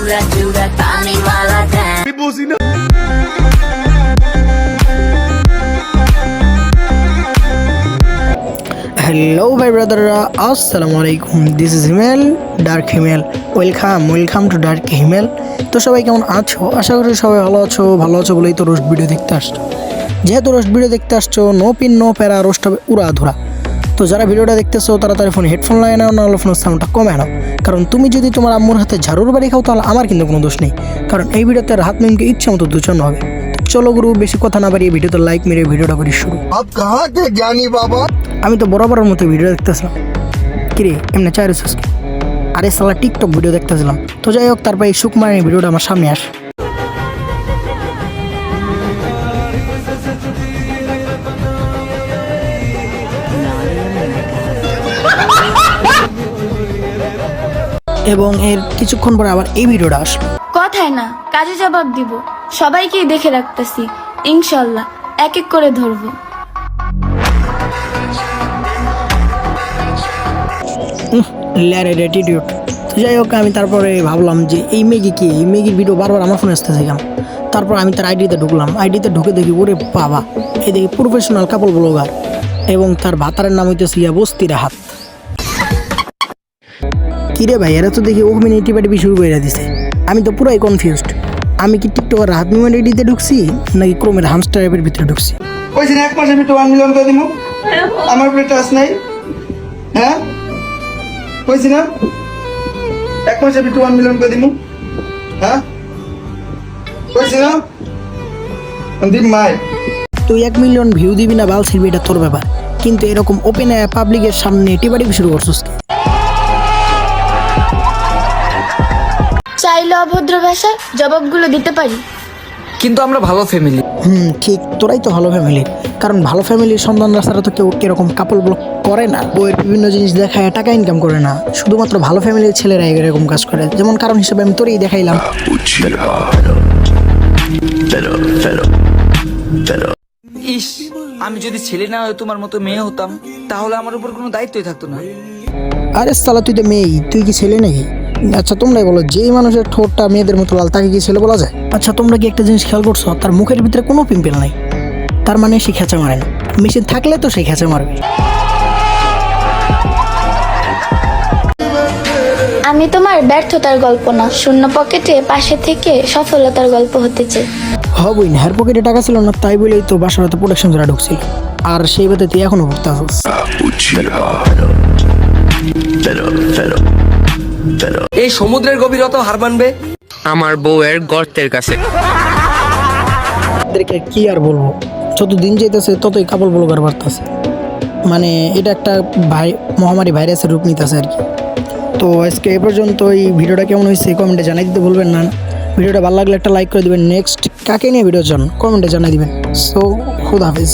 चूरा चूरा पानी वाला डैम হ্যালো ভাই ব্রাদাররা, আসসালামু আলাইকুম। This is Himel, dark Himel. Welcome to dark Himel. তো সবাই কেমন আছো? আশা করি সবাই ভালো আছো বলেই তো রোস্ট ভিডিও দেখতে আসছো। যেহেতু রোস্ট ভিডিও দেখতে আসছো, নো পিন নো প্যারা, রোস্ট হবে উড়া ধুরা। তো যারা ভিডিওটা দেখতেছো তাড়াতাড়ি ফোনে হেডফোন লাগিয়ে নাও, নাহলে ফোনের সাউন্ডটা কমে নাও। কারণ তুমি যদি তোমার আম্মুর হাতে ঝাড়ুর বাড়ি খাও তাহলে আমার কিন্তু কোনো দোষ নেই, কারণ এই ভিডিওতে রাহাত মিমকে ইচ্ছা মতো দুজন হবে। চলো গুরু, বেশি কথা না বাড়িয়ে ভিডিওতে লাইক মেরে ভিডিওটা করি শুরু। আমি তো বরাবরের মতো ভিডিও দেখতেছিলাম। কিরে এমনি চাই রেছিস? আরে সালা টিকটক ভিডিও দেখতেছিলাম। তো যাই হোক, তারপর এই সুকুমারের ভিডিওটা আমার সামনে আসে। এবং এর কিছুক্ষণ পরে আবার এই ভিডিওটা আসলো। কথায় না কাজে জবাব দিব। সবাইকেই দেখে রাখতেছি, ইনশাল্লাহ এক এক করে ধরবো। ল্যারের অ্যাটিটিউড। তো যাই হোক, আমি তারপরে ভাবলাম যে এই মেগি কি, এই মেগির ভিডিও বারবার আমার ফোনে আসতেছে কেন। তারপর আমি তার আইডিতে ঢুকলাম। আইডিতে ঢুকে দেখি ওরে বাবা, এই দেখি প্রফেশনাল কাপল ব্লগার, এবং তার ভাতারের নাম হইতেছে বস্তি রাহাত। কিরে ভাই, এরা তো দেখি অভিনয় টিপাটিপি শুরু করে দিছে। আমি তো পুরাই কনফিউজড। আমি কি টিকটকের রাহাত মিমের আইডিতে ঢুকছি নাকি ক্রোমের হামস্টার অ্যাপের ভিতরে ঢুকছি? কইছি না 1 মাসে আমি 1 মিলিয়ন করে দিব। আমার উপরে টাচ নাই। হ্যাঁ কইছি না 1 মাসে আমি 1 মিলিয়ন করে দিব। হ্যাঁ কইছি না আমি মাই। তুই 1 মিলিয়ন ভিউ দিবি না বাল ছিড়বি, এটা তোর ব্যাপার। কিন্তু এরকম ওপেন পাবলিকের সামনে টিপাটিপি শুরু করছিস। চাইলে অভদ্র ভাষায় জবাবগুলো দিতে পারি, কিন্তু আমরা ভালো ফ্যামিলি। ঠিক, তোরাই তো ভালো ফ্যামিলি। কারণ ভালো ফ্যামিলির সন্তানরা ছাড়া তো কেউ এরকম কাপল ব্লগ করে না, বইয়ের বিভিন্ন জিনিস দেখায় টাকা ইনকাম করে না। শুধুমাত্র ভালো ফ্যামিলির ছেলেরা এরকম কাজ করে। যেমন কারণ হিসেবে আমি তোরই দেখাইলাম। ইস, আমি যদি ছেলে না হয়ে তোমার মতো মেয়ে হতাম তাহলে আমার উপর কোনো দায়িত্বই থাকতো না। আরে সালা, তুই তো মেয়েই, তুই কি ছেলে নাকি? আচ্ছা তোমরাই বলো, যেই মানুষের ঠোঁটটা মেয়েদের মতো লাল তাকে কি ছেলে বলা যায়? আচ্ছা তোমরা কি একটা জিনিস খেয়াল করছো, তার মুখের ভিতরে কোনো পিম্পল নাই, তার মানে সে খেঁচা মারে না। মেশিন থাকলে তো সে খেঁচা মারবে। আমি তোমার ব্যর্থতার গল্প না, শূন্য পকেটে পাশে থেকে সফলতার গল্প হতে চাই। হবই না, হের পকেটে টাকা ছিল না, তাই বলেই তো বাসার হাতে প্রোটেকশন ধরা ঢুকছিল। আর সেই বাদে তুই এখনো ভুগতে আসছিস। এই সমুদ্রের গভীরতা হার মানবে আমার বউয়ের গর্তের কাছে। তাদেরকে কি আর বলবো, যত দিন যেতেছে ততই কাপল ব্লগার বাড়তেছে। মানে এটা একটা মহামারী ভাইরাসের রূপ নিতেছে আর কি। তো আজকে এ পর্যন্ত। এই ভিডিওটা কেমন হয়েছে কমেন্টে জানাই দিতে ভুলবেন না। ভিডিওটা ভালো লাগলে একটা লাইক করে দিবেন। নেক্সট কাকে নিয়ে ভিডিও চান কমেন্টে জানাই দিবেন। সো খুদ হাফিজ।